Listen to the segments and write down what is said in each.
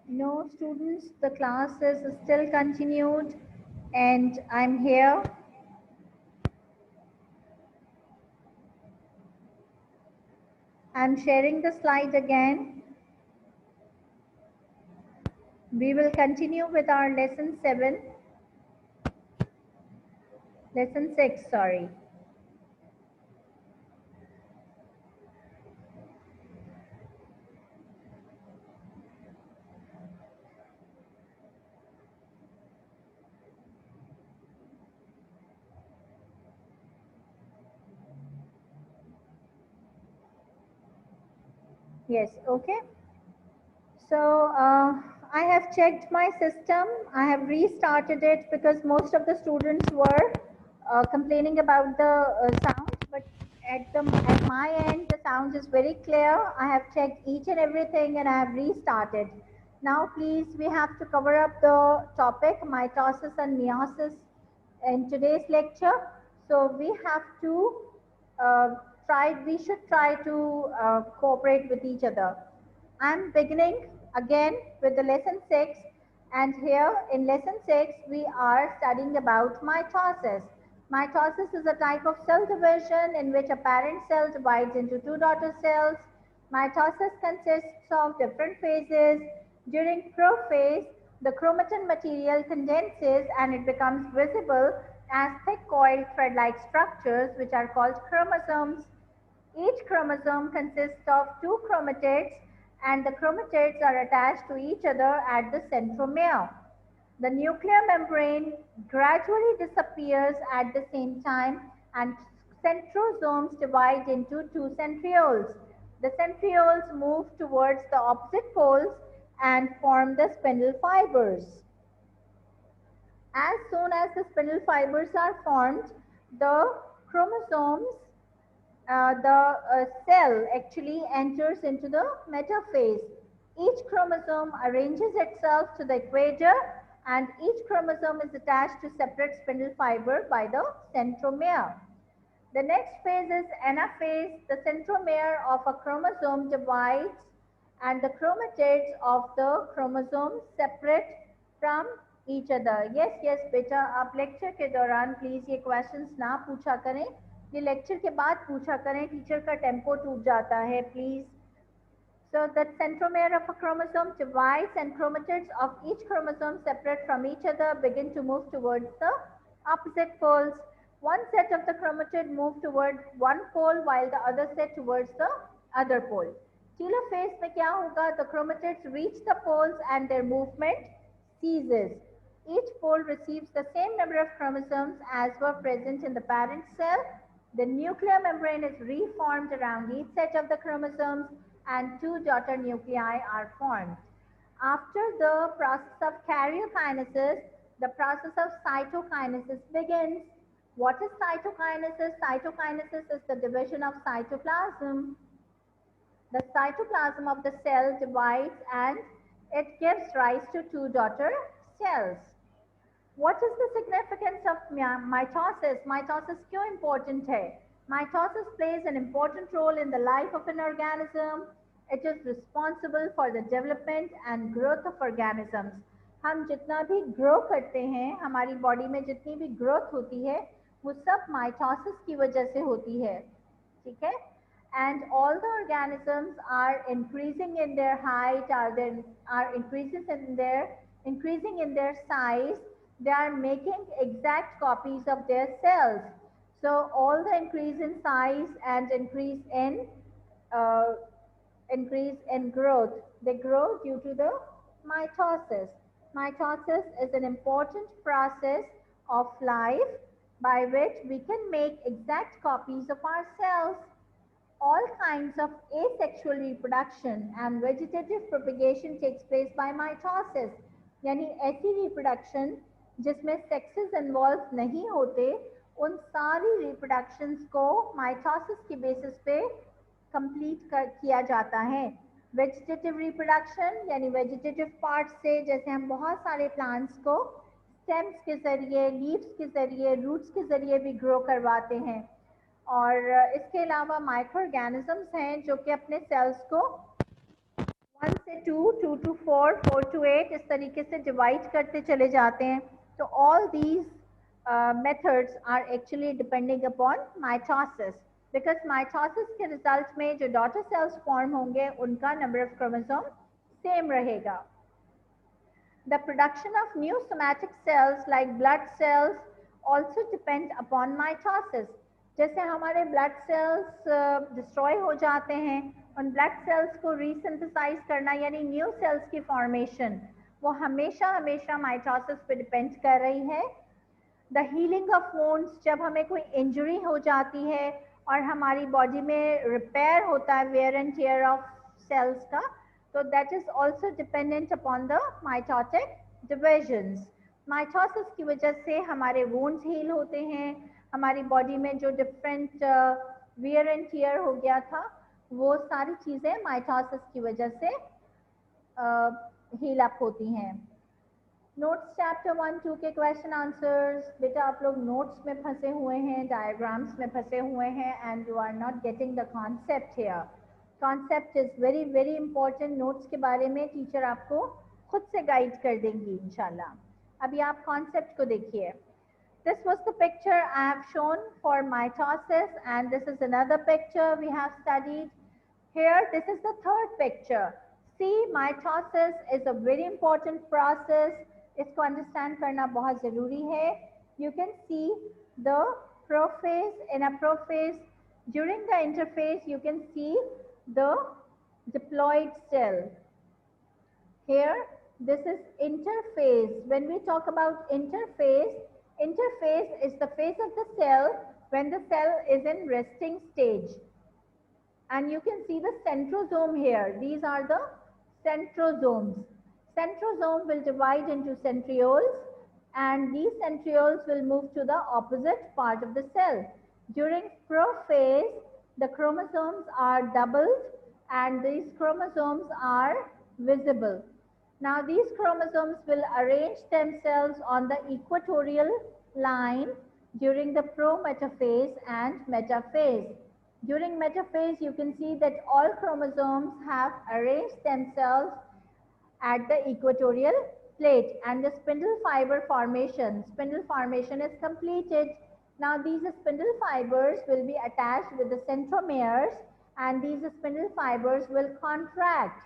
No students, the class is still continued and I'm here. I'm sharing the slide again. We will continue with our lesson 6, sorry. Yes, okay. So I have checked my system. I have restarted it because most of the students were complaining about the sound. But at my end, the sound is very clear. I have checked each and everything and I have restarted. Now, please, we have to cover up the topic mitosis and meiosis in today's lecture. So we have to uh, we should try to cooperate with each other. I'm beginning again with the lesson 6, and here in lesson 6 we are studying about mitosis. Mitosis is a type of cell division in which a parent cell divides into two daughter cells. Mitosis consists of different phases. During prophase, the chromatin material condenses and it becomes visible as thick coiled thread-like structures which are called chromosomes. Each chromosome consists of two chromatids and the chromatids are attached to each other at the centromere. The nuclear membrane gradually disappears at the same time and centrosomes divide into two centrioles. The centrioles move towards the opposite poles and form the spindle fibers. As soon as the spindle fibers are formed, the chromosomes the cell actually enters into the metaphase. Each chromosome arranges itself to the equator and each chromosome is attached to separate spindle fiber by the centromere. The next phase is anaphase. The centromere of a chromosome divides and the chromatids of the chromosome separate from each other. Yes, बेटा आप lecture के दौरान please ये questions ना पूछा करें, ये lecture के बाद पूछा करें, टीचर का टेम्पो टूट जाता है please. So the centromere of a chromosome divides and chromatids of each chromosome separate from each other begin to move towards the opposite poles. One set of the chromatid move towards one pole while the other set towards the other pole. Telophase में क्या होगा? The chromatids reach the poles and their movement ceases. Each pole receives the same number of chromosomes as were present in the parent cell. The nuclear membrane is reformed around each set of the chromosomes and two daughter nuclei are formed. After the process of karyokinesis, the process of cytokinesis begins. What is cytokinesis? Cytokinesis is the division of cytoplasm. The cytoplasm of the cell divides and it gives rise to two daughter cells. What is the significance of mitosis? Mitosis क्यों important है? Mitosis plays an important role in the life of an organism. It is responsible for the development and growth of organisms. हम जितना भी grow करते हैं, हमारी body में जितनी भी ग्रोथ होती है, वो सब माइटोसिस की वजह से होती है, ठीक है? And all the organisms are increasing in their height, are increasing in their size. They are making exact copies of their cells. So all the increase in size and uh, increase in growth, they grow due to the mitosis. Mitosis is an important process of life by which we can make exact copies of our cells. All kinds of asexual reproduction and vegetative propagation takes place by mitosis. यानी ऐसी reproduction जिसमें sexes involved नहीं होते, उन सारी reproductions को mitosis की basis पे complete किया जाता है. Vegetative reproduction यानी vegetative parts से, जैसे हम बहुत सारे plants को stems के जरिए, leaves के जरिए, roots के जरिए भी grow करवाते हैं. और इसके अलावा माइक्रो ऑर्गेनिजम्स हैं जो कि अपने सेल्स को 1 से 2, 2 to 4, 4 to 8 इस तरीके से डिवाइड करते चले जाते हैं. तो all these methods are actually depending upon mitosis, because mitosis के रिजल्ट में जो डॉटर सेल्स फॉर्म होंगे उनका नंबर ऑफ क्रोमोसोम सेम रहेगा. The production of new somatic cells like blood cells also depend upon mitosis. जैसे हमारे blood cells destroy हो जाते हैं, उन ब्लड सेल्स को रीसिंथेसाइज करना यानी न्यू सेल्स की फॉर्मेशन, वो हमेशा हमेशा माइटोसिस पे डिपेंड कर रही है. द हीलिंग ऑफ वोन्ड्स, जब हमें कोई इंजरी हो जाती है और हमारी बॉडी में रिपेयर होता है wear and tear of sales का, so that is also dependent upon the mitotic divisions. Mitosis की वजह से हमारे wounds heal होते हैं, हमारी बॉडी में जो डिफरेंट वियर एंड टियर हो गया था वो सारी चीज़ें माइटोसिस की वजह से हील अप होती हैं. नोट्स चैप्टर 1-2 के क्वेश्चन आंसर्स. बेटा आप लोग नोट्स में फंसे हुए हैं, डायग्राम्स में फंसे हुए हैं, and you are not getting the concept here. Concept is very very important. Notes के बारे में टीचर आपको खुद से गाइड कर देंगी इंशाल्लाह. अभी आप कॉन्सेप्ट को देखिए. This was the picture I have shown for mitosis, and this is another picture we have studied. Here, this is the third picture. See, mitosis is a very important process. इसको understand करना बहुत ज़रूरी है. You can see the prophase. In a prophase, during the interphase, you can see the diploid cell. Here, this is interphase. When we talk about interphase, interphase is the phase of the cell when the cell is in resting stage. And you can see the centrosome here. These are the centrosomes. Centrosome will divide into centrioles, and these centrioles will move to the opposite part of the cell. During prophase, the chromosomes are doubled and these chromosomes are visible. Now these chromosomes will arrange themselves on the equatorial line during the prometaphase and metaphase. During metaphase, you can see that all chromosomes have arranged themselves at the equatorial plate, and the spindle fiber formation is completed. Now these spindle fibers will be attached with the centromeres, and these spindle fibers will contract.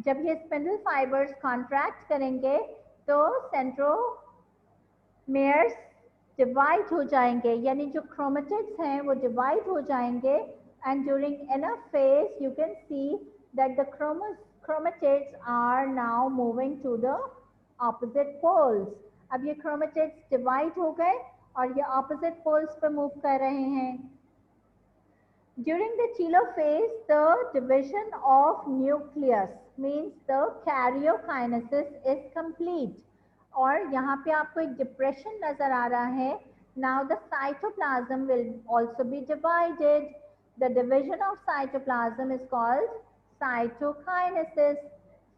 जब ये spindle fibres contract करेंगे तो सेंट्रोमेयर्स divide हो जाएंगे, यानी जो chromatids हैं वो डिवाइड हो जाएंगे. And during anaphase you can see that the chromatids are now moving to the opposite poles. अब ये chromatids divide हो गए और ये opposite poles पे move कर रहे हैं. During the telophase, the division of nucleus means the karyokinesis is complete. और यहाँ पे आपको एक depression नजर आ रहा है. Now the cytoplasm will also be divided. The division of cytoplasm is called cytokinesis.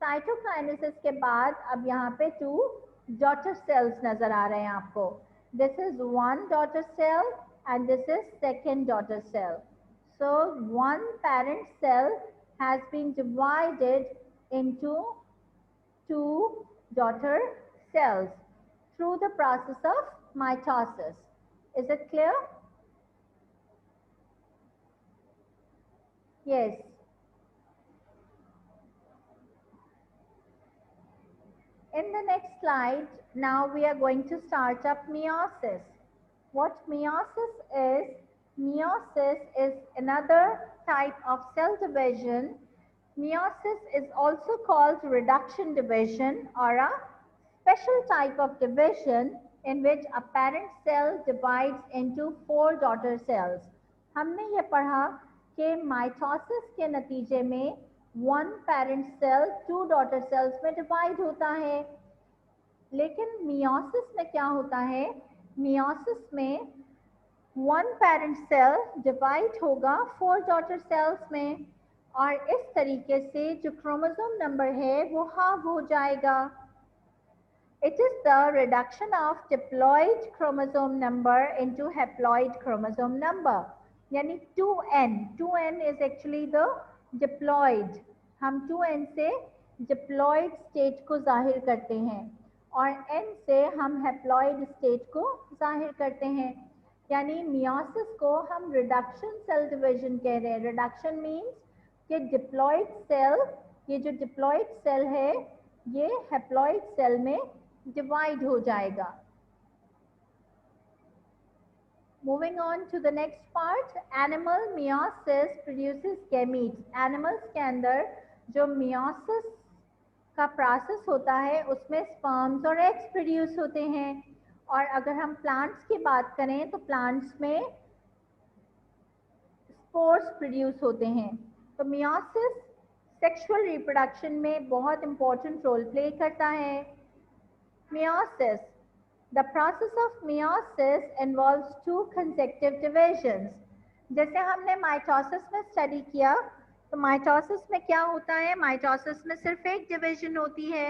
Cytokinesis के बाद अब यहाँ पे 2 daughter cells नजर आ रहे हैं आपको. This is one daughter cell and this is second daughter cell. So one parent cell has been divided into 2 daughter cells through the process of mitosis. Is it clear? Yes. In the next slide, now we are going to start up meiosis. What meiosis is another type of cell division. Meiosis is also called reduction division or a special type of division in which a parent cell divides into 4 daughter cells. हमने ये पढ़ा कि mitosis के नतीजे में 1 parent cell 2 daughter cells में divide होता है. लेकिन मियोसिस में क्या होता है? मियोसिस में 1 parent cell डिवाइड होगा 4 daughter cells में, और इस तरीके से जो क्रोमोसोम नंबर है वो हाफ हो जाएगा. It is the reduction of diploid chromosome number into haploid chromosome number. यानी 2n is actually the diploid. हम 2n से डिप्लॉयड स्टेट को जाहिर करते हैं और एन से हम हैप्लॉयड स्टेट को जाहिर करते हैं। यानी मियोसिस को हम रिडक्शन सेल डिवीजन कह रहे हैं। रिडक्शन मीन्स कि डिप्लॉयड सेल, ये जो डिप्लॉयड सेल है ये हैप्लॉयड सेल में डिवाइड हो जाएगा। Moving on to the next part, animal meiosis produces gametes. Animals के अंदर जो meiosis का प्रोसेस होता है उसमें स्पर्म्स और एग्स प्रोड्यूस होते हैं। और अगर हम प्लांट्स की बात करें तो प्लांट्स में स्पोर्स प्रोड्यूस होते हैं। तो meiosis सेक्सुअल रिप्रोडक्शन में बहुत इंपॉर्टेंट रोल प्ले करता है। Meiosis. The process of meiosis involves two consecutive divisions. जैसे हमने माइटोसिस में स्टडी किया तो माइटोसिस में क्या होता है, माइटोसिस में सिर्फ एक डिवीजन होती है,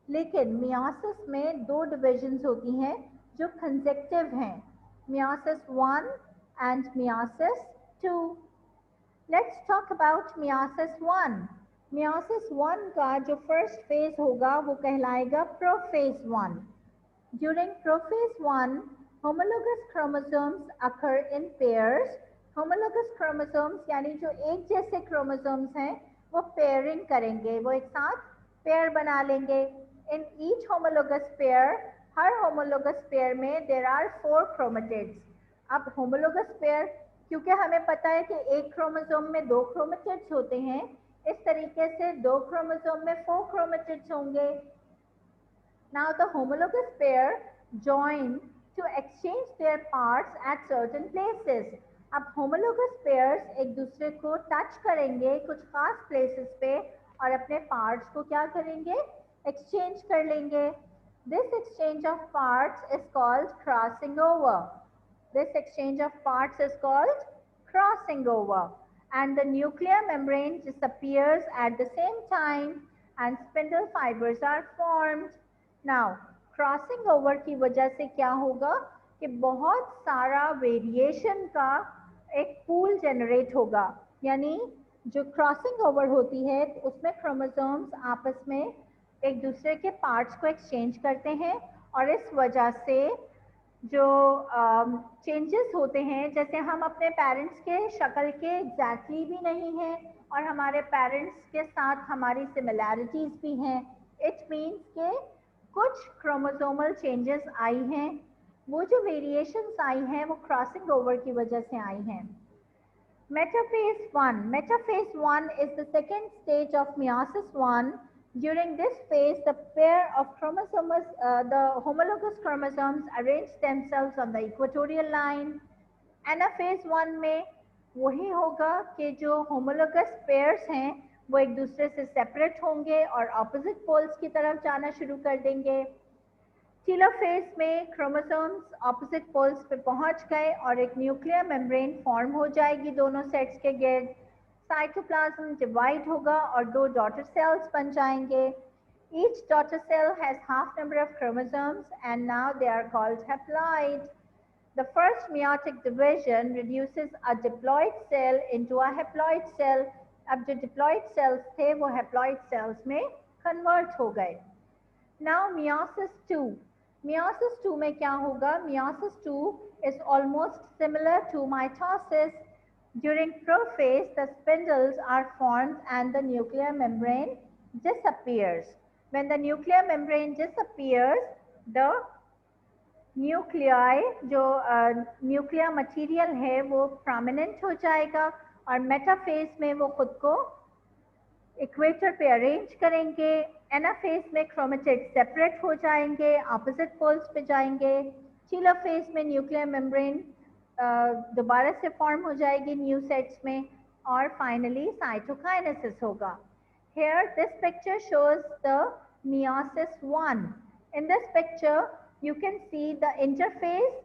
लेकिन मियोसिस में दो डिविजन्स होती हैं जो कंसेक्टिव हैं, meiosis 1 and meiosis 2। Let's talk about meiosis 1। Meiosis 1 का जो फर्स्ट फेज होगा वो कहलाएगा prophase 1। During prophase 1, homologous chromosomes occur in pairs. Homologous chromosomes यानी जो एक जैसे chromosomes हैं वो pairing करेंगे, वो एक साथ pair बना लेंगे। In each homologous pair, her homologous pair में there are 4 chromatids. अब homologous pair क्योंकि हमें पता है कि एक chromosome में 2 chromatids होते हैं, इस तरीके से 2 chromosome में 4 chromatids होंगे। Now the homologous pair join to exchange their parts at certain places. अब homologous pairs एक दूसरे को टच करेंगे कुछ खास places पे और अपने parts को क्या करेंगे, exchange कर लेंगे। This exchange of parts is called crossing over. This exchange of parts is called crossing over. And the nuclear membrane disappears at the same time and spindle fibers are formed. Now crossing over की वजह से क्या होगा कि बहुत सारा variation का एक पूल जनरेट होगा। यानी जो क्रॉसिंग ओवर होती है उसमें क्रोमोसोम्स आपस में एक दूसरे के पार्ट्स को एक्सचेंज करते हैं और इस वजह से जो चेंजेस होते हैं, जैसे हम अपने पेरेंट्स के शक्ल के एग्जैक्टली भी नहीं हैं और हमारे पेरेंट्स के साथ हमारी सिमिलैरिटीज भी हैं। इट मीन्स के कुछ क्रोमोसोमल चेंजेस आई हैं, वो जो वेरिएशंस आई हैं वो क्रॉसिंग ओवर की वजह से आई हैं। Metaphase 1. Metaphase 1 is the second stage of meiosis 1. During this phase, the pair of chromosomes, the homologous chromosomes arrange themselves on the equatorial line. Anaphase 1 में वही होगा कि जो homologous pairs हैं वो एक दूसरे से सेपरेट होंगे और ऑपोजिट पोल्स की तरफ जाना शुरू कर देंगे। टेलोफेज में क्रोमोसोम्स ऑपोजिट पोल्स पे पहुंच गए और एक न्यूक्लियर मेम्ब्रेन फॉर्म हो जाएगी दोनों सेट्स के गिर्द। साइटोप्लाज्म डिवाइड होगा और 2 डॉटर सेल्स बन जाएंगे। Each daughter cell has half number of chromosomes and now they are called haploid. The first meiotic division reduces a diploid cell into a haploid cell. अब जो diploid sales थे वो haploid sales में convert हो गए। Now meiosis 2। Meiosis 2 में क्या होगा, meiosis 2 is almost similar to mitosis. During prophase, the spindles are formed and the nuclear membrane disappears. When the nuclear membrane disappears, the nuclei जो nuclear material है वो prominent हो जाएगा और मेटाफेज में वो खुद को इक्वेटर पे अरेंज करेंगे। एनाफेज में क्रोमेटिड सेपरेट हो जाएंगे, ऑपोजिट पोल्स पे जाएंगे। टेलोफेज में न्यूक्लियर मेम्ब्रेन दोबारा से फॉर्म हो जाएगी न्यू सेट्स में और फाइनली साइटोकाइनेसिस होगा। Here this picture shows the meiosis 1. In this picture you can see the interphase.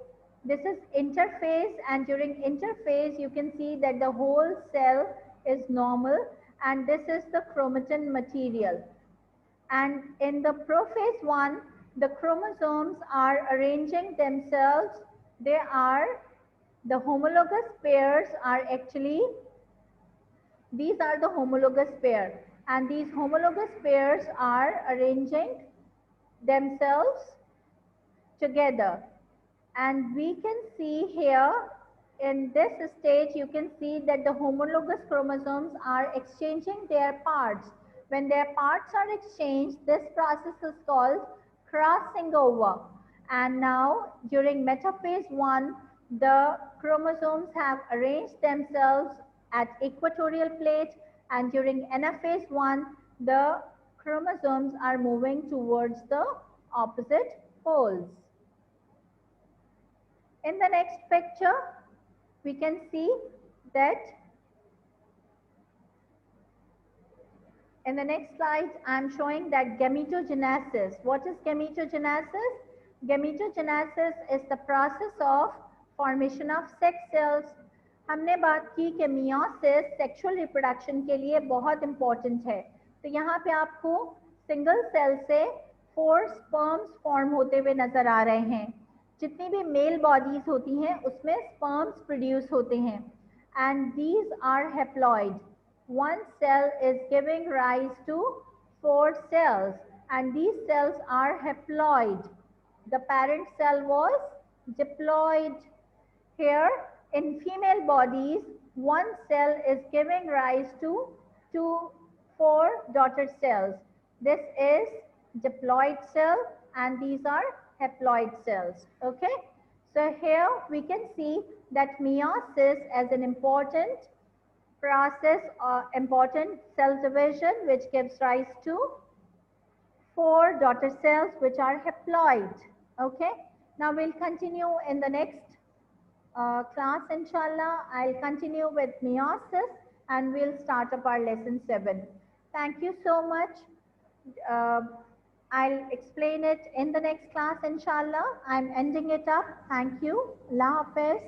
This is interphase and during interphase you can see that the whole cell is normal and this is the chromatin material. And in the prophase 1 the chromosomes are arranging themselves. They are the homologous pairs are actually, these are the homologous pair. and these homologous pairs are arranging themselves together. And we can see here in this stage, you can see that the homologous chromosomes are exchanging their parts. When their parts are exchanged, this process is called crossing over. And now during metaphase 1, the chromosomes have arranged themselves at equatorial plate, and during anaphase 1, the chromosomes are moving towards the opposite poles. In the next picture, we can see that in the next slide, I am showing that gametogenesis. What is gametogenesis? Gametogenesis is the process of formation of sex cells. हमने बात की कि meiosis sexual reproduction के लिए बहुत important है. तो यहाँ पे आपको single cell से 4 sperms form होते हुए नजर आ रहे हैं. जितनी भी मेल बॉडीज होती हैं उसमें स्पर्म्स प्रोड्यूस होते हैं and these are haploid. One cell is giving rise to 4 cells and these cells are haploid. The parent cell was diploid. Here in female bodies, one cell is giving rise to 4 daughter cells. This is diploid cell and these are haploid cells. Okay, so here we can see that meiosis as an important process or important cell division which gives rise to 4 daughter cells which are haploid. Okay, now we'll continue in the next class inshallah. I'll continue with meiosis and we'll start up our lesson 7. Thank you so much. I'll explain it in the next class inshallah. I'm ending it up. Thank you. Allah Hafiz.